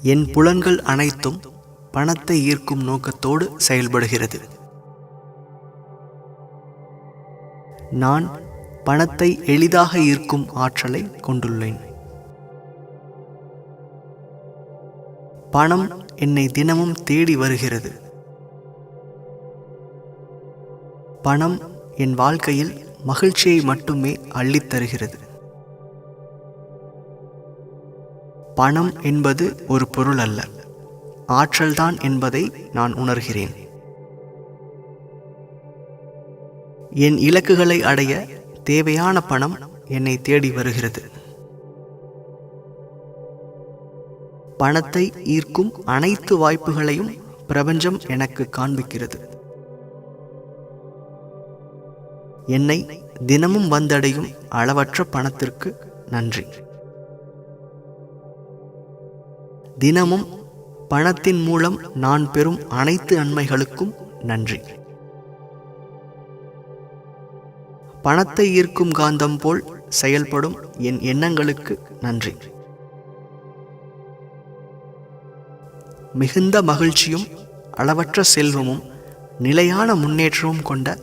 என் புலன்கள் அனைத்தும் பணத்தை ஈர்க்கும் நோக்கத்தோடு செயல்படுகிறது. நான் பணத்தை எளிதாக ஈர்க்கும் ஆற்றலை கொண்டுள்ளேன். பணம் என்னை தினமும் தேடி வருகிறது. பணம் என் வாழ்க்கையில் மகிழ்ச்சியை மட்டுமே அள்ளித் தருகிறது. பணம் என்பது ஒரு பொருள் அல்ல, ஆற்றல்தான் என்பதை நான் உணர்கிறேன். என் இலக்குகளை அடைய தேவையான பணம் என்னை தேடி வருகிறது. பணத்தை ஈர்க்கும் அனைத்து வாய்ப்புகளையும் பிரபஞ்சம் எனக்கு காண்பிக்கிறது. என்னை தினமும் வந்தடையும் அளவற்ற பணத்திற்கு நன்றி. தினமும் பணத்தின் மூலம் நான் பெறும் அனைத்து நன்மைகளுக்கும் நன்றி. பணத்தை ஈர்க்கும் காந்தம் போல் செயல்படும் என் எண்ணங்களுக்கு நன்றி. மிகுந்த மகிழ்ச்சியும் அளவற்ற செல்வமும் நிலையான முன்னேற்றமும் கொண்ட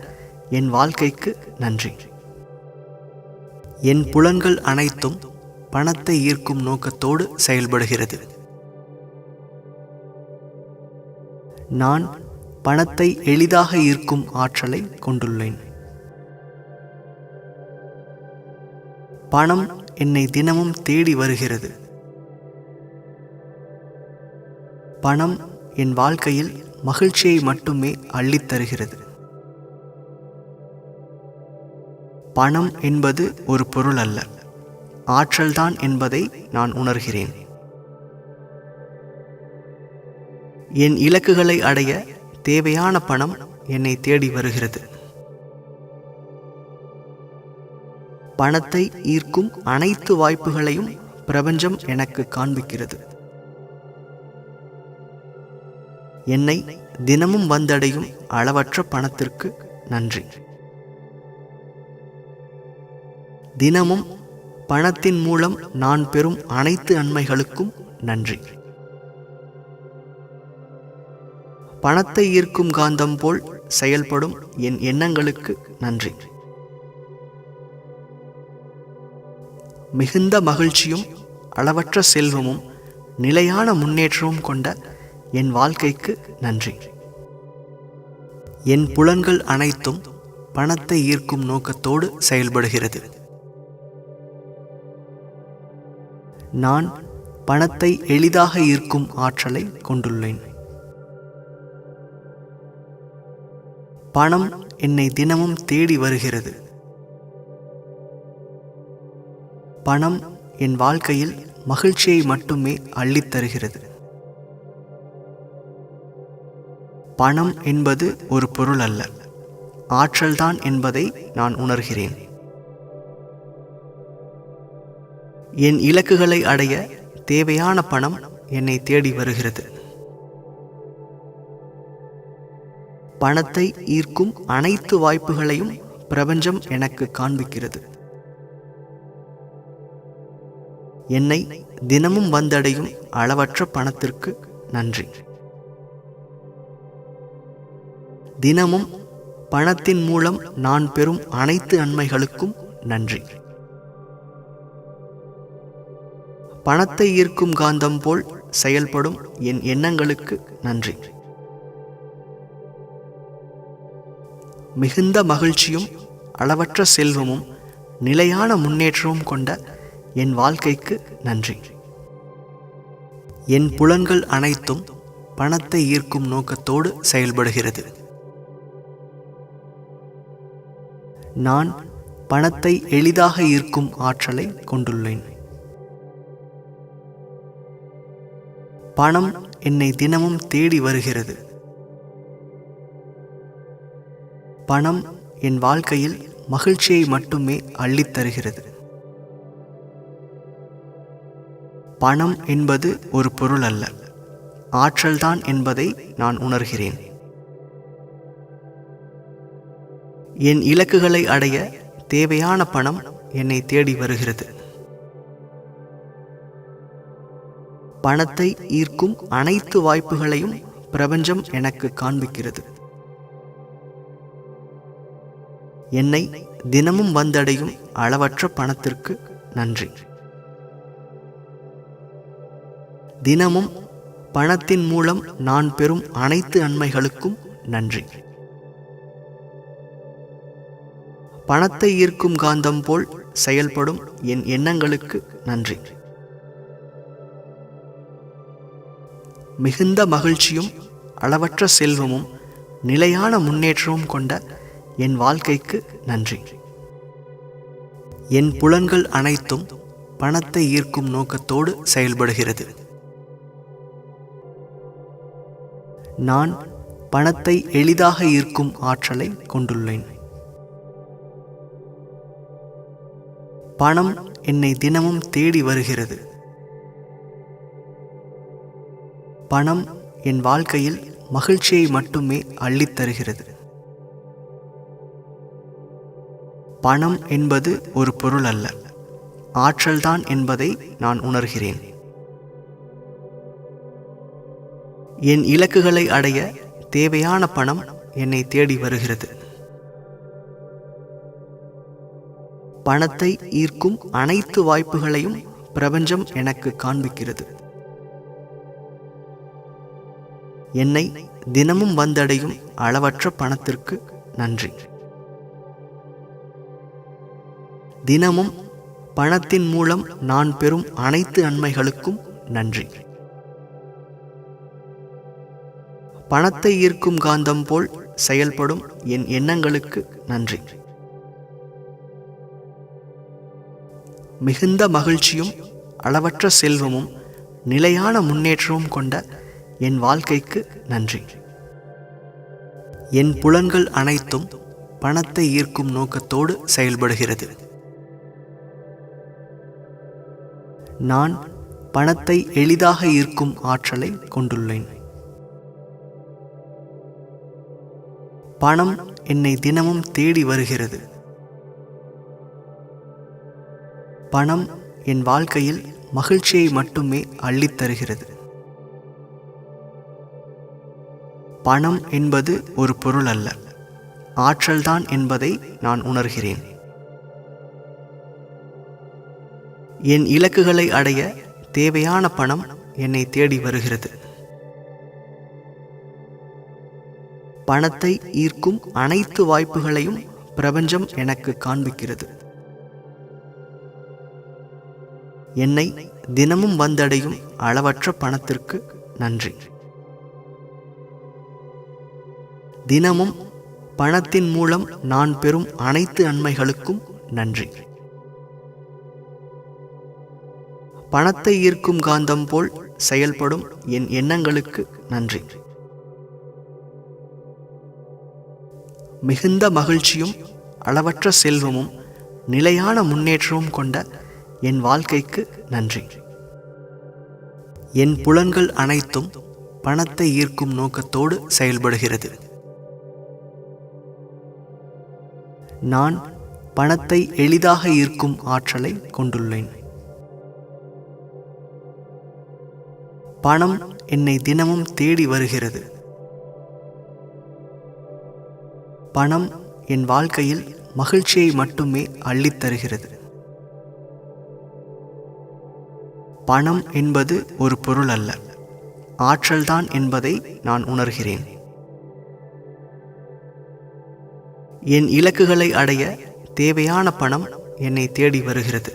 என் வாழ்க்கைக்கு நன்றி. என் புலன்கள் அனைத்தும் பணத்தை ஈர்க்கும் நோக்கத்தோடு செயல்படுகிறது. நான் பணத்தை எளிதாக ஈர்க்கும் ஆற்றலை கொண்டுள்ளேன். பணம் என்னை தினமும் தேடி வருகிறது. பணம் என் வாழ்க்கையில் மகிழ்ச்சியை மட்டுமே அள்ளித் தருகிறது. பணம் என்பது ஒரு பொருள் அல்ல, ஆற்றல்தான் என்பதை நான் உணர்கிறேன். என் இலக்குகளை அடைய தேவையான பணம் என்னை தேடி வருகிறது. பணத்தை ஈர்க்கும் அனைத்து வாய்ப்புகளையும் பிரபஞ்சம் எனக்கு காண்பிக்கிறது. என்னை தினமும் வந்தடையும் அளவற்ற பணத்திற்கு நன்றி. தினமும் பணத்தின் மூலம் நான் பெறும் அனைத்து நன்மைகளுக்கும் நன்றி. பணத்தை ஈர்க்கும் காந்தம் போல் செயல்படும் என் எண்ணங்களுக்கு நன்றி. மிகுந்த மகிழ்ச்சியும் அளவற்ற செல்வமும் நிலையான முன்னேற்றமும் கொண்ட என் வாழ்க்கைக்கு நன்றி. என் புலன்கள் அனைத்தும் பணத்தை ஈர்க்கும் நோக்கத்தோடு செயல்படுகிறது. நான் பணத்தை எளிதாக ஈர்க்கும் ஆற்றலை கொண்டுள்ளேன். பணம் என்னை தினமும் தேடி வருகிறது. பணம் என் வாழ்க்கையில் மகிழ்ச்சியை மட்டுமே அள்ளித் தருகிறது. பணம் என்பது ஒரு பொருள் அல்ல, ஆற்றல்தான் என்பதை நான் உணர்கிறேன். என் இலக்குகளை அடைய தேவையான பணம் என்னை தேடி வருகிறது. பணத்தை ஈர்க்கும் அனைத்து வாய்ப்புகளையும் பிரபஞ்சம் எனக்கு காண்பிக்கிறது. என்னை தினமும் வந்தடையும் அளவற்ற பணத்திற்கு நன்றி. தினமும் பணத்தின் மூலம் நான் பெறும் அனைத்து நன்மைகளுக்கும் நன்றி. பணத்தை ஈர்க்கும் காந்தம் போல் செயல்படும் என் எண்ணங்களுக்கு நன்றி. மிகுந்த மகிழ்ச்சியும் அளவற்ற செல்வமும் நிலையான முன்னேற்றமும் கொண்ட என் வாழ்க்கைக்கு நன்றி. என் புலன்கள் அனைத்தும் பணத்தை ஈர்க்கும் நோக்கத்தோடு செயல்படுகிறது. நான் பணத்தை எளிதாக ஈர்க்கும் ஆற்றலை கொண்டுள்ளேன். பணம் என்னை தினமும் தேடி வருகிறது. பணம் என் வாழ்க்கையில் மகிழ்ச்சியை மட்டுமே அள்ளித் தருகிறது. பணம் என்பது ஒரு பொருள் அல்ல, ஆற்றல்தான் என்பதை நான் உணர்கிறேன். என் இலக்குகளை அடைய தேவையான பணம் என்னை தேடி வருகிறது. பணத்தை ஈர்க்கும் அனைத்து வாய்ப்புகளையும் பிரபஞ்சம் எனக்கு காண்பிக்கிறது. என்னை தினமும் வந்தடையும் அளவற்ற பணத்திற்கு நன்றி. தினமும் பணத்தின் மூலம் நான் பெறும் அனைத்து நன்மைகளுக்கும் நன்றி. பணத்தை ஈர்க்கும் காந்தம் போல் செயல்படும் என் எண்ணங்களுக்கு நன்றி. மிகுந்த மகிழ்ச்சியும் அளவற்ற செல்வமும் நிலையான முன்னேற்றமும் கொண்ட என் வாழ்க்கைக்கு நன்றி. என் புலன்கள் அனைத்தும் பணத்தை ஈர்க்கும் நோக்கத்தோடு செயல்படுகிறது. நான் பணத்தை எளிதாக ஈர்க்கும் ஆற்றலை கொண்டுள்ளேன். பணம் என்னை தினமும் தேடி வருகிறது. பணம் என் வாழ்க்கையில் மகிழ்ச்சியை மட்டுமே அள்ளித்தருகிறது. பணம் என்பது ஒரு பொருள் அல்ல, ஆற்றல்தான் என்பதை நான் உணர்கிறேன். என் இலக்குகளை அடைய தேவையான பணம் என்னை தேடி வருகிறது. பணத்தை ஈர்க்கும் அனைத்து வாய்ப்புகளையும் பிரபஞ்சம் எனக்கு காண்பிக்கிறது. என்னை தினமும் வந்தடையும் அளவற்ற பணத்திற்கு நன்றி. தினமும் பணத்தின் மூலம் நான் பெறும் அனைத்து நன்மைகளுக்கும் நன்றி. பணத்தை ஈர்க்கும் காந்தம் போல் செயல்படும் என் எண்ணங்களுக்கு நன்றி. மிகுந்த மகிழ்ச்சியும் அளவற்ற செல்வமும் நிலையான முன்னேற்றமும் கொண்ட என் வாழ்க்கைக்கு நன்றி. என் புலன்கள் அனைத்தும் பணத்தை ஈர்க்கும் நோக்கத்தோடு செயல்படுகிறது. நான் பணத்தை எளிதாக ஈர்க்கும் ஆற்றலை கொண்டுள்ளேன். பணம் என்னை தினமும் தேடி வருகிறது. பணம் என் வாழ்க்கையில் மகிழ்ச்சியை மட்டுமே அள்ளித்தருகிறது. பணம் என்பது ஒரு பொருள் அல்ல, ஆற்றல்தான் என்பதை நான் உணர்கிறேன். என் இலக்குகளை அடைய தேவையான பணம் என்னை தேடி வருகிறது. பணத்தை ஈர்க்கும் அனைத்து வாய்ப்புகளையும் பிரபஞ்சம் எனக்கு காண்பிக்கிறது. என்னை தினமும் வந்தடையும் அளவற்ற பணத்திற்கு நன்றி. தினமும் பணத்தின் மூலம் நான் பெறும் அனைத்து நன்மைகளுக்கும் நன்றி. பணத்தை ஈர்க்கும் காந்தம் போல் செயல்படும் என் எண்ணங்களுக்கு நன்றி. மிகுந்த மகிழ்ச்சியும் அளவற்ற செல்வமும் நிலையான முன்னேற்றமும் கொண்ட என் வாழ்க்கைக்கு நன்றி. என் புலன்கள் அனைத்தும் பணத்தை ஈர்க்கும் நோக்கத்தோடு செயல்படுகிறது. நான் பணத்தை எளிதாக ஈர்க்கும் ஆற்றலை கொண்டுள்ளேன். பணம் என்னை தினமும் தேடி வருகிறது. பணம் என் வாழ்க்கையில் மகிழ்ச்சியை மட்டுமே அள்ளித்தருகிறது. பணம் என்பது ஒரு பொருள் அல்ல, ஆற்றல்தான் என்பதை நான் உணர்கிறேன். என் இலக்குகளை அடைய தேவையான பணம் என்னை தேடி வருகிறது.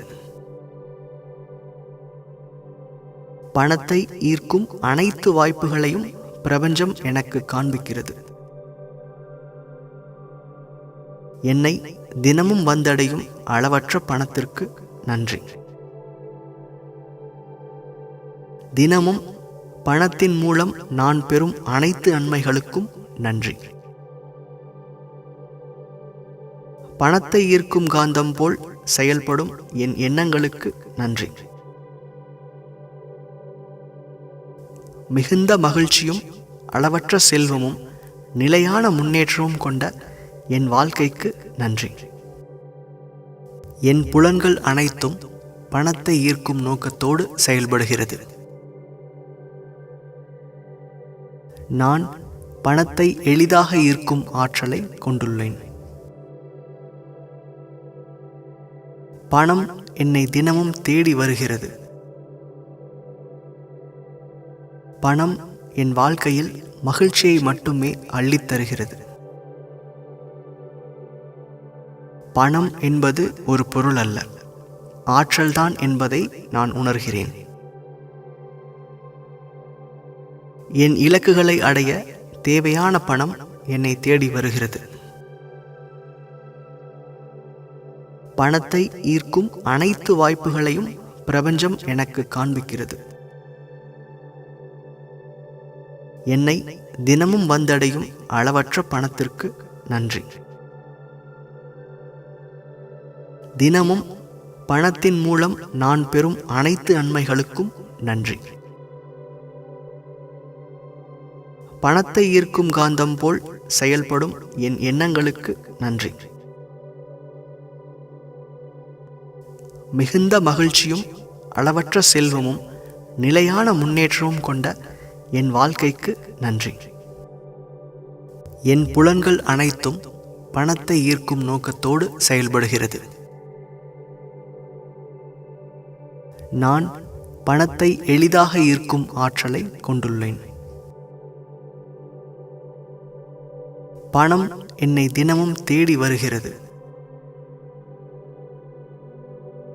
பணத்தை ஈர்க்கும் அனைத்து வாய்ப்புகளையும் பிரபஞ்சம் எனக்கு காண்பிக்கிறது. என்னை தினமும் வந்தடையும் அளவற்ற பணத்திற்கு நன்றி. தினமும் பணத்தின் மூலம் நான் பெறும் அனைத்து நன்மைகளுக்கும் நன்றி. பணத்தை ஈர்க்கும் காந்தம் போல் செயல்படும் என் எண்ணங்களுக்கு நன்றி. மிகுந்த மகிழ்ச்சியும் அளவற்ற செல்வமும் நிலையான முன்னேற்றமும் கொண்ட என் வாழ்க்கைக்கு நன்றி. என் புலன்கள் அனைத்தும் பணத்தை ஈர்க்கும் நோக்கத்தோடு செயல்படுகிறது. நான் பணத்தை எளிதாக ஈர்க்கும் ஆற்றலை கொண்டுள்ளேன். பணம் என்னை தினமும் தேடி வருகிறது. பணம் என் வாழ்க்கையில் மகிழ்ச்சியை மட்டுமே அள்ளித் தருகிறது. பணம் என்பது ஒரு பொருள் அல்ல, ஆற்றல்தான் என்பதை நான் உணர்கிறேன். என் இலக்குகளை அடைய தேவையான பணம் என்னை தேடி வருகிறது. பணத்தை ஈர்க்கும் அனைத்து வாய்ப்புகளையும் பிரபஞ்சம் எனக்கு காண்பிக்கிறது. என்னை தினமும் வந்தடையும் அளவற்ற பணத்திற்கு நன்றி. தினமும் பணத்தின் மூலம் நான் பெறும் அனைத்து நன்மைகளுக்கும் நன்றி. பணத்தை ஈர்க்கும் காந்தம் போல் செயல்படும் என் எண்ணங்களுக்கு நன்றி. மிகுந்த மகிழ்ச்சியும் அளவற்ற செல்வமும் நிலையான முன்னேற்றமும் கொண்ட என் வாழ்க்கைக்கு நன்றி. என் புலன்கள் அனைத்தும் பணத்தை ஈர்க்கும் நோக்கத்தோடு செயல்படுகிறது. நான் பணத்தை எளிதாக ஈர்க்கும் ஆற்றலை கொண்டுள்ளேன். பணம் என்னை தினமும் தேடி வருகிறது.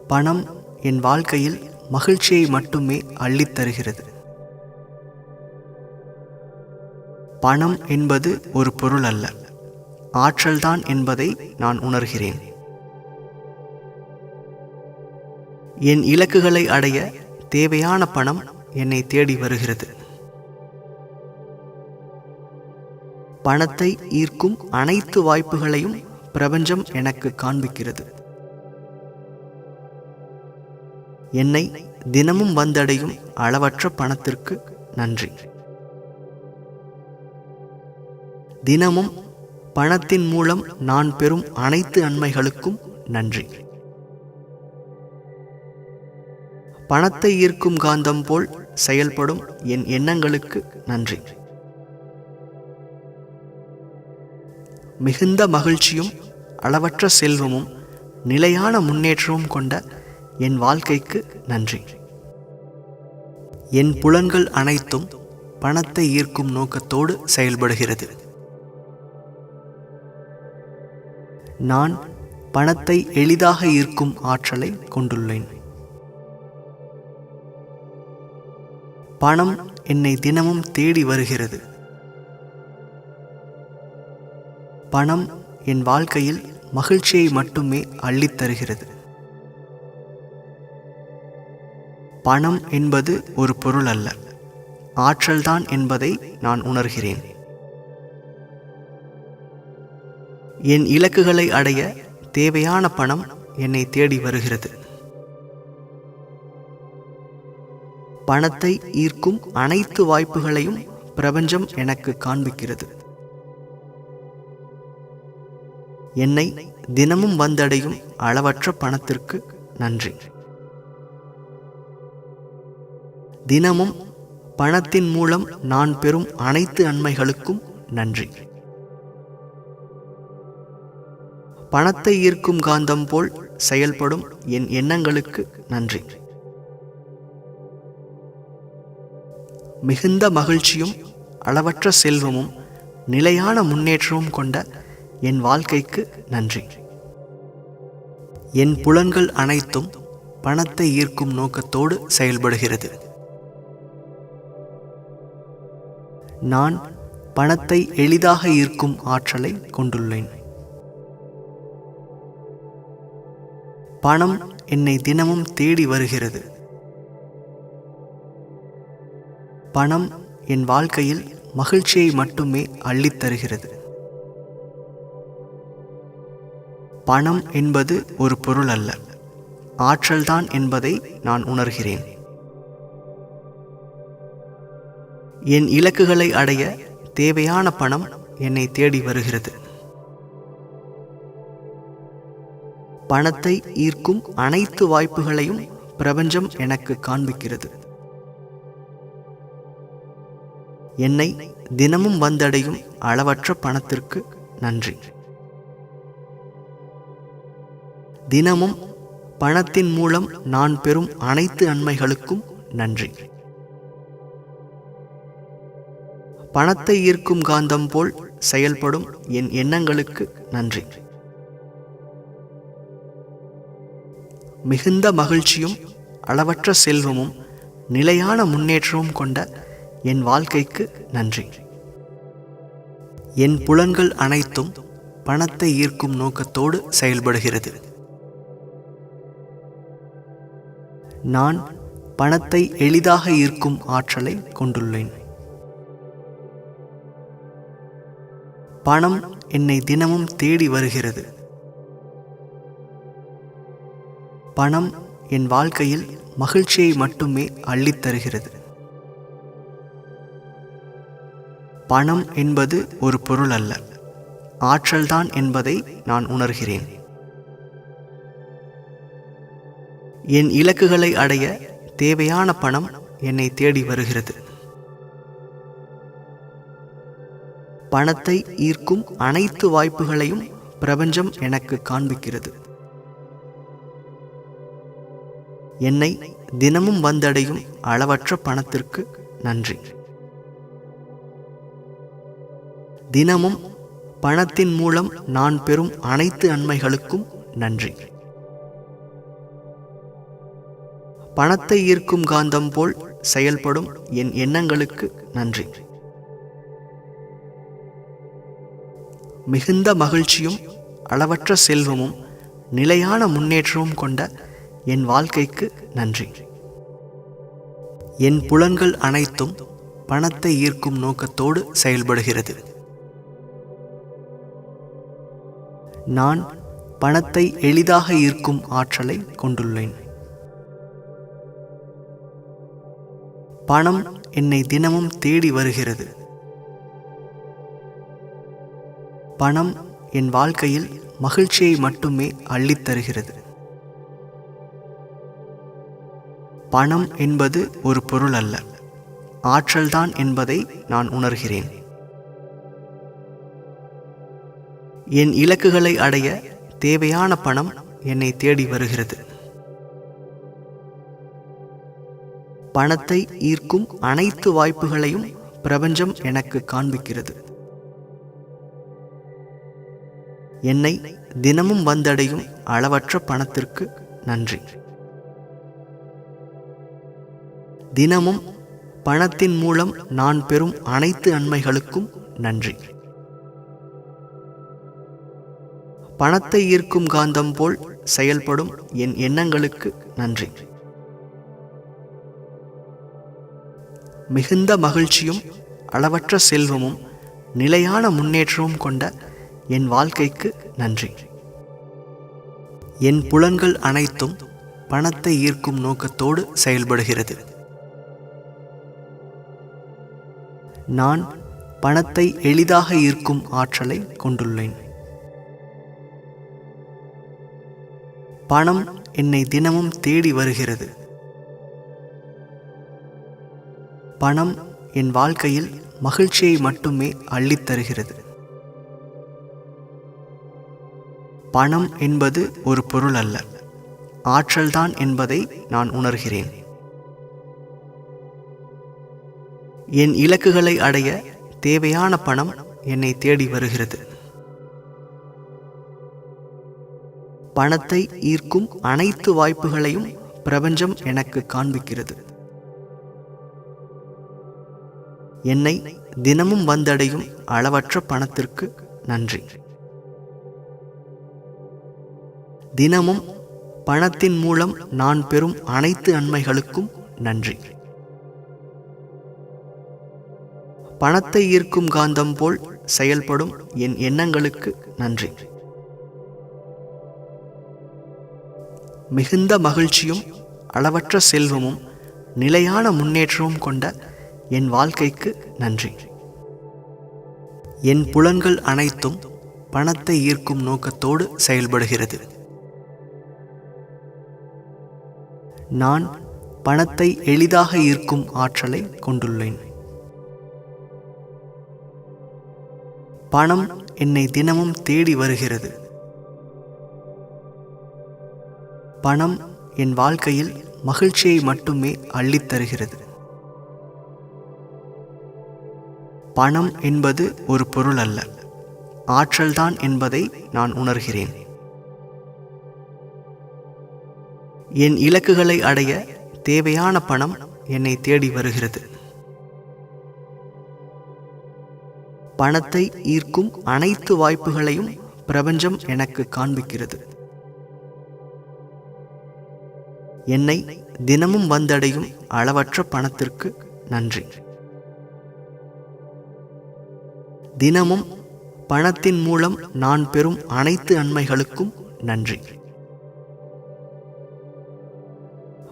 பணம் என் வாழ்க்கையில் மகிழ்ச்சியை மட்டுமே அள்ளித் தருகிறது. பணம் என்பது ஒரு பொருள் அல்ல, ஆற்றல்தான் என்பதை நான் உணர்கிறேன். என் இலக்குகளை அடைய தேவையான பணம் என்னை தேடி வருகிறது. பணத்தை ஈர்க்கும் அனைத்து வாய்ப்புகளையும் பிரபஞ்சம் எனக்கு காண்பிக்கிறது. என்னை தினமும் வந்தடையும் அளவற்ற பணத்திற்கு நன்றி. தினமும் பணத்தின் மூலம் நான் பெறும் அனைத்து நன்மைகளுக்கும் நன்றி. பணத்தை ஈர்க்கும் காந்தம் போல் செயல்படும் என் எண்ணங்களுக்கு நன்றி. மிகுந்த மகிழ்ச்சியும் அளவற்ற செல்வமும் நிலையான முன்னேற்றமும் கொண்ட என் வாழ்க்கைக்கு நன்றி. என் புலன்கள் அனைத்தும் பணத்தை ஈர்க்கும் நோக்கத்தோடு செயல்படுகிறது. நான் பணத்தை எளிதாக ஈர்க்கும் ஆற்றலை கொண்டுள்ளேன். பணம் என்னை தினமும் தேடி வருகிறது. பணம் என் வாழ்க்கையில் மகிழ்ச்சியை மட்டுமே அள்ளித் தருகிறது. பணம் என்பது ஒரு பொருள் அல்ல, ஆற்றல்தான் என்பதை நான் உணர்கிறேன். என் இலக்குகளை அடைய தேவையான பணம் என்னை தேடி வருகிறது. பணத்தை ஈர்க்கும் அனைத்து வாய்ப்புகளையும் பிரபஞ்சம் எனக்கு காண்பிக்கிறது. என்னை தினமும் வந்தடையும் அளவற்ற பணத்திற்கு நன்றி. தினமும் பணத்தின் மூலம் நான் பெறும் அனைத்து நன்மைகளுக்கும் நன்றி. பணத்தை ஈர்க்கும் காந்தம் போல் செயல்படும் என் எண்ணங்களுக்கு நன்றி. மிகுந்த மகிழ்ச்சியும் அளவற்ற செல்வமும் நிலையான முன்னேற்றமும் கொண்ட என் வாழ்க்கைக்கு நன்றி. என் புலன்கள் அனைத்தும் பணத்தை ஈர்க்கும் நோக்கத்தோடு செயல்படுகிறது. நான் பணத்தை எளிதாக ஈர்க்கும் ஆற்றலை கொண்டுள்ளேன். பணம் என்னை தினமும் தேடி வருகிறது. பணம் என் வாழ்க்கையில் மகிழ்ச்சியை மட்டுமே அள்ளித் தருகிறது. பணம் என்பது ஒரு பொருள் அல்ல, ஆற்றல்தான் என்பதை நான் உணர்கிறேன். என் இலக்குகளை அடைய தேவையான பணம் என்னை தேடி வருகிறது. பணத்தை ஈர்க்கும் அனைத்து வாய்ப்புகளையும் பிரபஞ்சம் எனக்கு காண்பிக்கிறது. என்னை தினமும் வந்தடையும் அளவற்ற பணத்திற்கு நன்றி. தினமும் பணத்தின் மூலம் நான் பெறும் அனைத்து நன்மைகளுக்கும் நன்றி. பணத்தை ஈர்க்கும் காந்தம் போல் செயல்படும் என் எண்ணங்களுக்கு நன்றி. மிகுந்த மகிழ்ச்சியும் அளவற்ற செல்வமும் நிலையான முன்னேற்றமும் கொண்ட என் வாழ்க்கைக்கு நன்றி. என் புலன்கள் அனைத்தும் பணத்தை ஈர்க்கும் நோக்கத்தோடு செயல்படுகிறது. நான் பணத்தை எளிதாக ஈர்க்கும் ஆற்றலை கொண்டுள்ளேன். பணம் என்னை தினமும் தேடி வருகிறது. பணம் என் வாழ்க்கையில் மகிழ்ச்சியை மட்டுமே அள்ளித்தருகிறது. பணம் என்பது ஒரு பொருள் அல்ல, ஆற்றல்தான் என்பதை நான் உணர்கிறேன். என் இலக்குகளை அடைய தேவையான பணம் என்னை தேடி வருகிறது. பணத்தை ஈர்க்கும் அனைத்து வாய்ப்புகளையும் பிரபஞ்சம் எனக்கு காண்பிக்கிறது. என்னை தினமும் வந்தடையும் அளவற்ற பணத்திற்கு நன்றி. தினமும் பணத்தின் மூலம் நான் பெறும் அனைத்து நன்மைகளுக்கும் நன்றி. பணத்தை ஈர்க்கும் காந்தம் போல் செயல்படும் என் எண்ணங்களுக்கு நன்றி. மிகுந்த மகிழ்ச்சியும் அளவற்ற செல்வமும் நிலையான முன்னேற்றமும் கொண்ட என் வாழ்க்கைக்கு நன்றி. என் புலன்கள் அனைத்தும் பணத்தை ஈர்க்கும் நோக்கத்தோடு செயல்படுகிறது. நான் பணத்தை எளிதாக ஈர்க்கும் ஆற்றலை கொண்டுள்ளேன். பணம் என்னை தினமும் தேடி வருகிறது. பணம் என் வாழ்க்கையில் மகிழ்ச்சியை மட்டுமே அள்ளித்தருகிறது. பணம் என்பது ஒரு பொருள் அல்ல, ஆற்றல்தான் என்பதை நான் உணர்கிறேன். என் இலக்குகளை அடைய தேவையான பணம் என்னை தேடி வருகிறது. பணத்தை ஈர்க்கும் அனைத்து வாய்ப்புகளையும் பிரபஞ்சம் எனக்கு காண்பிக்கிறது. என்னை தினமும் வந்தடையும் அளவற்ற பணத்திற்கு நன்றி. தினமும் பணத்தின் மூலம் நான் பெறும் அனைத்து நன்மைகளுக்கும் நன்றி. பணத்தை ஈர்க்கும் காந்தம் போல் செயல்படும் என் எண்ணங்களுக்கு நன்றி. மிகுந்த மகிழ்ச்சியும் அளவற்ற செல்வமும் நிலையான முன்னேற்றமும் கொண்ட என் வாழ்க்கைக்கு நன்றி. என் புலன்கள் அனைத்தும் பணத்தை ஈர்க்கும் நோக்கத்தோடு செயல்படுகிறது. நான் பணத்தை எளிதாக ஈர்க்கும் ஆற்றலை கொண்டுள்ளேன். பணம் என்னை தினமும் தேடி வருகிறது. பணம் என் வாழ்க்கையில் மகிழ்ச்சியை மட்டுமே அள்ளித்தருகிறது. பணம் என்பது ஒரு பொருள் அல்ல, ஆற்றல்தான் என்பதை நான் உணர்கிறேன். என் இலக்குகளை அடைய தேவையான பணம் என்னை தேடி வருகிறது. பணத்தை ஈர்க்கும் அனைத்து வாய்ப்புகளையும் பிரபஞ்சம் எனக்கு காண்பிக்கிறது. என்னை தினமும் வந்தடையும் அளவற்ற பணத்திற்கு நன்றி. தினமும் பணத்தின் மூலம் நான் பெறும் அனைத்து நன்மைகளுக்கும் நன்றி. பணத்தை ஈர்க்கும் காந்தம் போல் செயல்படும் என் எண்ணங்களுக்கு நன்றி. மிகுந்த மகிழ்ச்சியும் அளவற்ற செல்வமும் நிலையான முன்னேற்றமும் கொண்ட என் வாழ்க்கைக்கு நன்றி. என் புலன்கள் அனைத்தும் பணத்தை ஈர்க்கும் நோக்கத்தோடு செயல்படுகிறது. நான் பணத்தை எளிதாக ஈர்க்கும் ஆற்றலை கொண்டுள்ளேன். பணம் என்னை தினமும் தேடி வருகிறது. பணம் என் வாழ்க்கையில் மகிழ்ச்சியை மட்டுமே அள்ளித் தருகிறது. பணம் என்பது ஒரு பொருள் அல்ல, ஆற்றல்தான் என்பதை நான் உணர்கிறேன். என் இலக்குகளை அடைய தேவையான பணம் என்னை தேடி வருகிறது. பணத்தை ஈர்க்கும் அனைத்து வாய்ப்புகளையும் பிரபஞ்சம் எனக்கு காண்பிக்கிறது. என்னை தினமும் வந்தடையும் அளவற்ற பணத்திற்கு நன்றி. தினமும் பணத்தின் மூலம் நான் பெறும் அனைத்து நன்மைகளுக்கும் நன்றி.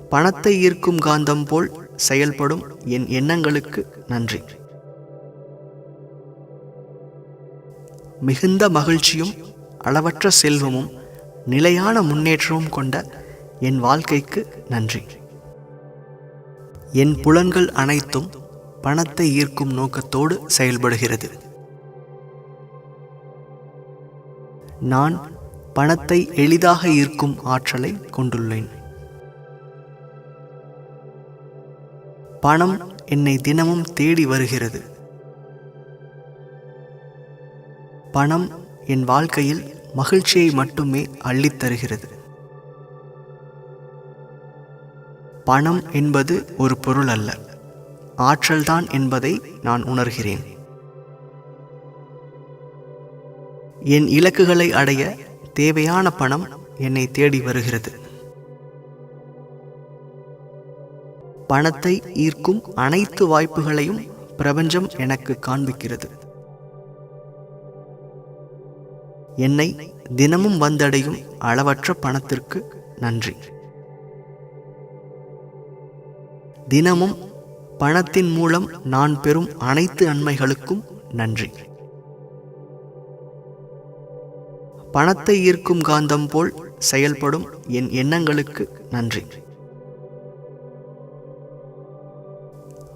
பணத்தை ஈர்க்கும் காந்தம் போல் செயல்படும் என் எண்ணங்களுக்கு நன்றி. மிகுந்த மகிழ்ச்சியும் அளவற்ற செல்வமும் நிலையான முன்னேற்றமும் கொண்ட என் வாழ்க்கைக்கு நன்றி. என் புலன்கள் அனைத்தும் பணத்தை ஈர்க்கும் நோக்கத்தோடு செயல்படுகிறது. நான் பணத்தை எளிதாக ஈர்க்கும் ஆற்றலை கொண்டுள்ளேன். பணம் என்னை தினமும் தேடி வருகிறது. பணம் என் வாழ்க்கையில் மகிழ்ச்சியை மட்டுமே அள்ளித் தருகிறது. பணம் என்பது ஒரு பொருள் அல்ல, ஆற்றல்தான் என்பதை நான் உணர்கிறேன். என் இலக்குகளை அடைய தேவையான பணம் என்னை தேடி வருகிறது. பணத்தை ஈர்க்கும் அனைத்து வாய்ப்புகளையும் பிரபஞ்சம் எனக்கு காண்பிக்கிறது. என்னை தினமும் வந்தடையும் அளவற்ற பணத்திற்கு நன்றி. தினமும் பணத்தின் மூலம் நான் பெறும் அனைத்து நன்மைகளுக்கும் நன்றி. பணத்தை ஈர்க்கும் காந்தம் போல் செயல்படும் என் எண்ணங்களுக்கு நன்றி.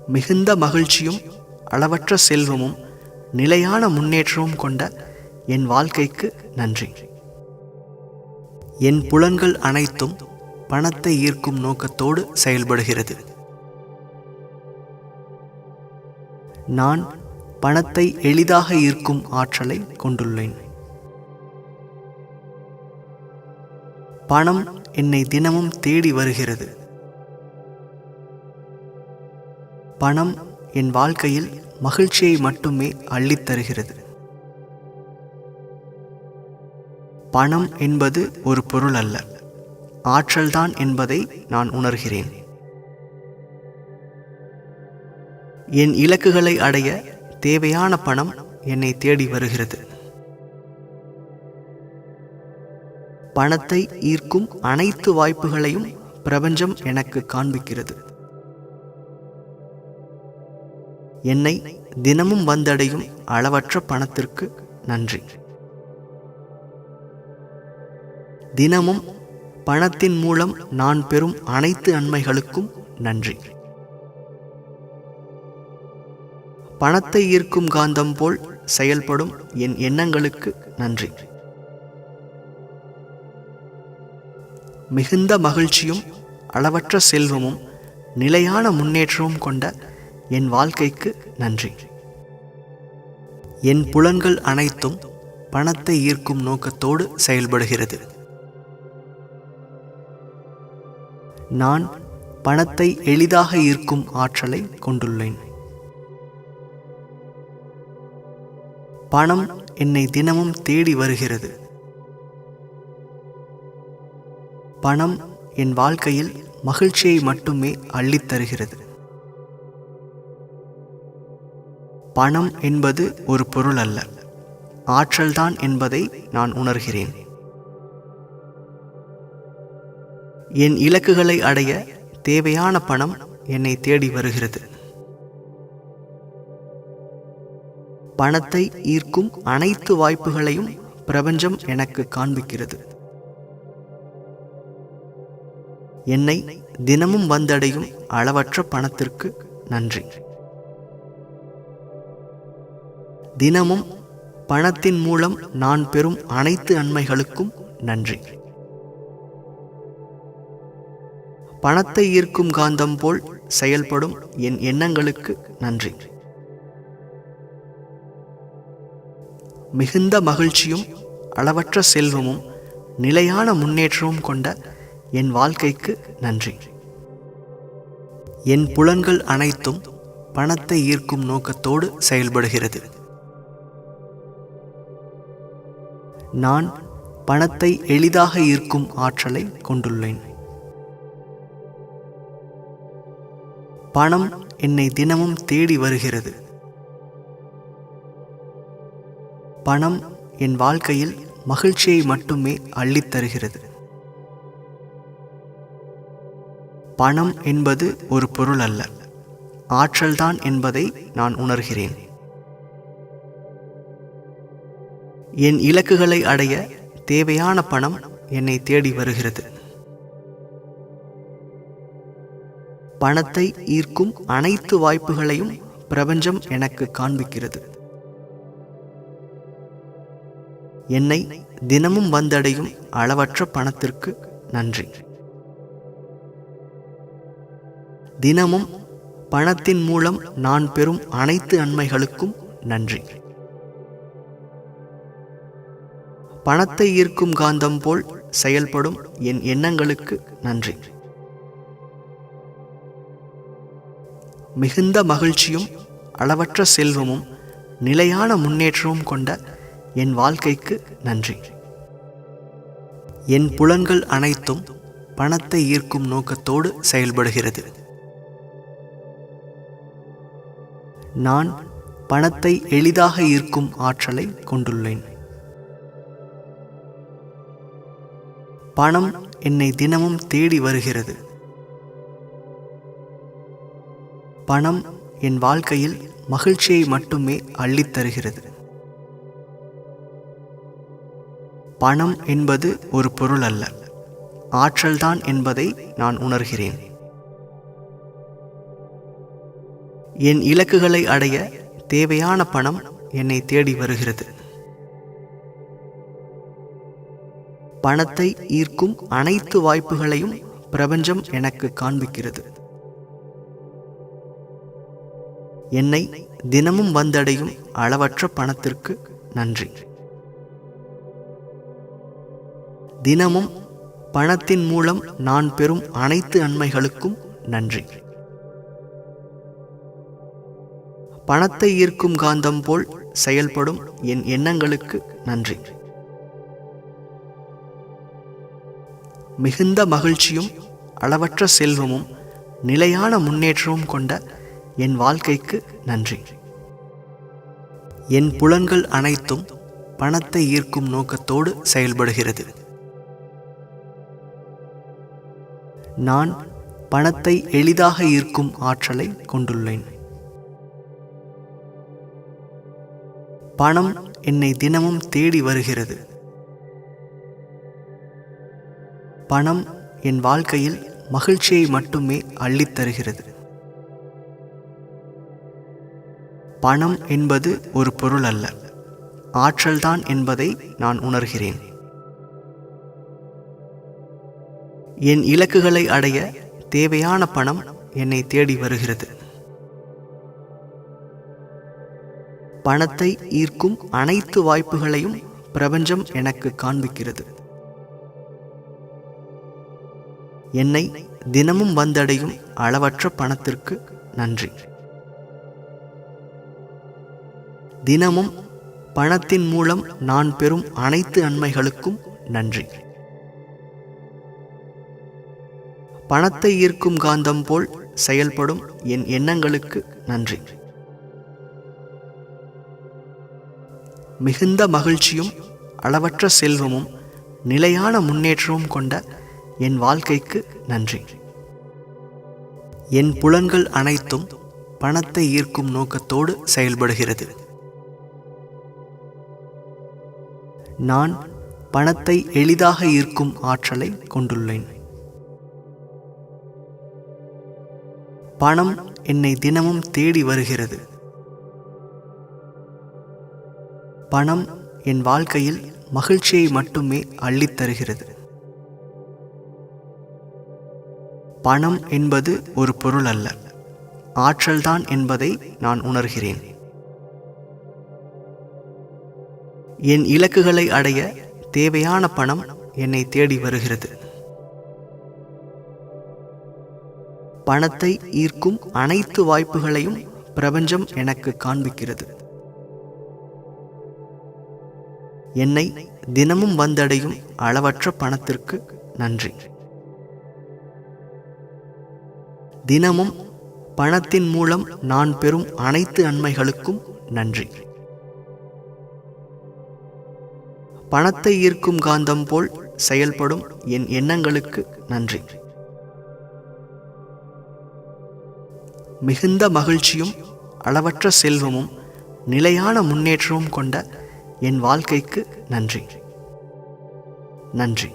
மிகுந்த மகிழ்ச்சியும் அளவற்ற செல்வமும் நிலையான முன்னேற்றமும் கொண்ட என் வாழ்க்கைக்கு நன்றி. என் புலன்கள் அனைத்தும் பணத்தை ஈர்க்கும் நோக்கத்தோடு செயல்படுகிறது. நான் பணத்தை எளிதாக ஈர்க்கும் ஆற்றலை கொண்டுள்ளேன். பணம் என்னை தினமும் தேடி வருகிறது. பணம் என் வாழ்க்கையில் மகிழ்ச்சியை மட்டுமே அள்ளித் தருகிறது. பணம் என்பது ஒரு பொருள் அல்ல, ஆற்றல்தான் என்பதை நான் உணர்கிறேன். என் இலக்குகளை அடைய தேவையான பணம் என்னை தேடி வருகிறது. பணத்தை ஈர்க்கும் அனைத்து வாய்ப்புகளையும் பிரபஞ்சம் எனக்கு காண்பிக்கிறது. என்னை தினமும் வந்தடையும் அளவற்ற பணத்திற்கு நன்றி. தினமும் பணத்தின் மூலம் நான் பெறும் அனைத்து நன்மைகளுக்கும் நன்றி. பணத்தை ஈர்க்கும் காந்தம் போல் செயல்படும் என் எண்ணங்களுக்கு நன்றி. மிகுந்த மகிழ்ச்சியும் அளவற்ற செல்வமும் நிலையான முன்னேற்றமும் கொண்ட என் வாழ்க்கைக்கு நன்றி. என் புலன்கள் அனைத்தும் பணத்தை ஈர்க்கும் நோக்கத்தோடு செயல்படுகிறது. நான் பணத்தை எளிதாக ஈர்க்கும் ஆற்றலை கொண்டுள்ளேன். பணம் என்னை தினமும் தேடி வருகிறது. பணம் என் வாழ்க்கையில் மகிழ்ச்சியை மட்டுமே அள்ளித் தருகிறது. பணம் என்பது ஒரு பொருள் அல்ல, ஆற்றல்தான் என்பதை நான் உணர்கிறேன். என் இலக்குகளை அடைய தேவையான பணம் என்னை தேடி வருகிறது. பணத்தை ஈர்க்கும் அனைத்து வாய்ப்புகளையும் பிரபஞ்சம் எனக்கு காண்பிக்கிறது. என்னை தினமும் வந்தடையும் அளவற்ற பணத்திற்கு நன்றி. தினமும் பணத்தின் மூலம் நான் பெறும் அனைத்து நன்மைகளுக்கும் நன்றி. பணத்தை ஈர்க்கும் காந்தம் போல் செயல்படும் என் எண்ணங்களுக்கு நன்றி. மிகுந்த மகிழ்ச்சியும் அளவற்ற செல்வமும் நிலையான முன்னேற்றமும் கொண்ட என் வாழ்க்கைக்கு நன்றி. என் புலன்கள் அனைத்தும் பணத்தை ஈர்க்கும் நோக்கத்தோடு செயல்படுகிறது. நான் பணத்தை எளிதாக ஈர்க்கும் ஆற்றலை கொண்டுள்ளேன். பணம் என்னை தினமும் தேடி வருகிறது. பணம் என் வாழ்க்கையில் மகிழ்ச்சியை மட்டுமே அள்ளித்தருகிறது. பணம் என்பது ஒரு பொருள் அல்ல, ஆற்றல்தான் என்பதை நான் உணர்கிறேன். என் இலக்குகளை அடைய தேவையான பணம் என்னை தேடி வருகிறது. பணத்தை ஈர்க்கும் அனைத்து வாய்ப்புகளையும் பிரபஞ்சம் எனக்கு காண்பிக்கிறது. என்னை தினமும் வந்தடையும் அளவற்ற பணத்திற்கு நன்றி. தினமும் பணத்தின் மூலம் நான் பெறும் அனைத்து நன்மைகளுக்கும் நன்றி. பணத்தை ஈர்க்கும் காந்தம் போல் செயல்படும் என் எண்ணங்களுக்கு நன்றி. மிகுந்த மகிழ்ச்சியும் அளவற்ற செல்வமும் நிலையான முன்னேற்றமும் கொண்ட என் வாழ்க்கைக்கு நன்றி. என் புலன்கள் அனைத்தும் பணத்தை ஈர்க்கும் நோக்கத்தோடு செயல்படுகிறது. நான் பணத்தை எளிதாக ஈர்க்கும் ஆற்றலை கொண்டுள்ளேன். பணம் என்னை தினமும் தேடி வருகிறது. பணம் என் வாழ்க்கையில் மகிழ்ச்சியை மட்டுமே அள்ளித்தருகிறது. பணம் என்பது ஒரு பொருள் அல்ல, ஆற்றல்தான் என்பதை நான் உணர்கிறேன். என் இலக்குகளை அடைய தேவையான பணம் என்னை தேடி வருகிறது. பணத்தை ஈர்க்கும் அனைத்து வாய்ப்புகளையும் பிரபஞ்சம் எனக்கு காண்பிக்கிறது. என்னை தினமும் வந்தடையும் அளவற்ற பணத்திற்கு நன்றி. தினமும் பணத்தின் மூலம் நான் பெறும் அனைத்து நன்மைகளுக்கும் நன்றி. பணத்தை ஈர்க்கும் காந்தம் போல் செயல்படும் என் எண்ணங்களுக்கு நன்றி. மிகுந்த மகிழ்ச்சியும் அளவற்ற செல்வமும் நிலையான முன்னேற்றமும் கொண்ட என் வாழ்க்கைக்கு நன்றி. என் புலன்கள் அனைத்தும் பணத்தை ஈர்க்கும் நோக்கத்தோடு செயல்படுகிறது. நான் பணத்தை எளிதாக ஈர்க்கும் ஆற்றலை கொண்டுள்ளேன். பணம் என்னை தினமும் தேடி வருகிறது. பணம் என் வாழ்க்கையில் மகிழ்ச்சியை மட்டுமே அள்ளித்தருகிறது. பணம் என்பது ஒரு பொருள் அல்ல, ஆற்றல்தான் என்பதை நான் உணர்கிறேன். என் இலக்குகளை அடைய தேவையான பணம் என்னை தேடி வருகிறது. பணத்தை ஈர்க்கும் அனைத்து வாய்ப்புகளையும் பிரபஞ்சம் எனக்கு காண்பிக்கிறது. என்னை தினமும் வந்தடையும் அளவற்ற பணத்திற்கு நன்றி. தினமும் பணத்தின் மூலம் நான் பெறும் அனைத்து நன்மைகளுக்கும் நன்றி. பணத்தை ஈர்க்கும் காந்தம் போல் செயல்படும் என் எண்ணங்களுக்கு நன்றி. மிகுந்த மகிழ்ச்சியும் அளவற்ற செல்வமும் நிலையான முன்னேற்றமும் கொண்ட என் வாழ்க்கைக்கு நன்றி. என் புலன்கள் அனைத்தும் பணத்தை ஈர்க்கும் நோக்கத்தோடு செயல்படுகிறது. நான் பணத்தை எளிதாக ஈர்க்கும் ஆற்றலை கொண்டுள்ளேன். பணம் என்னை தினமும் தேடி வருகிறது. பணம் என் வாழ்க்கையில் மகிழ்ச்சியை மட்டுமே அள்ளித் தருகிறது. பணம் என்பது ஒரு பொருள் அல்ல, ஆற்றல்தான் என்பதை நான் உணர்கிறேன். என் இலக்குகளை அடைய தேவையான பணம் என்னை தேடி வருகிறது. பணத்தை ஈர்க்கும் அனைத்து வாய்ப்புகளையும் பிரபஞ்சம் எனக்கு காண்பிக்கிறது. என்னை தினமும் வந்தடையும் அளவற்ற பணத்திற்கு நன்றி. தினமும் பணத்தின் மூலம் நான் பெறும் அனைத்து நன்மைகளுக்கும் நன்றி. பணத்தை ஈர்க்கும் காந்தம் போல் செயல்படும் என் எண்ணங்களுக்கு நன்றி. மிகுந்த மகிழ்ச்சியும் அளவற்ற செல்வமும் நிலையான முன்னேற்றமும் கொண்ட என் வாழ்க்கைக்கு நன்றி. நன்றி.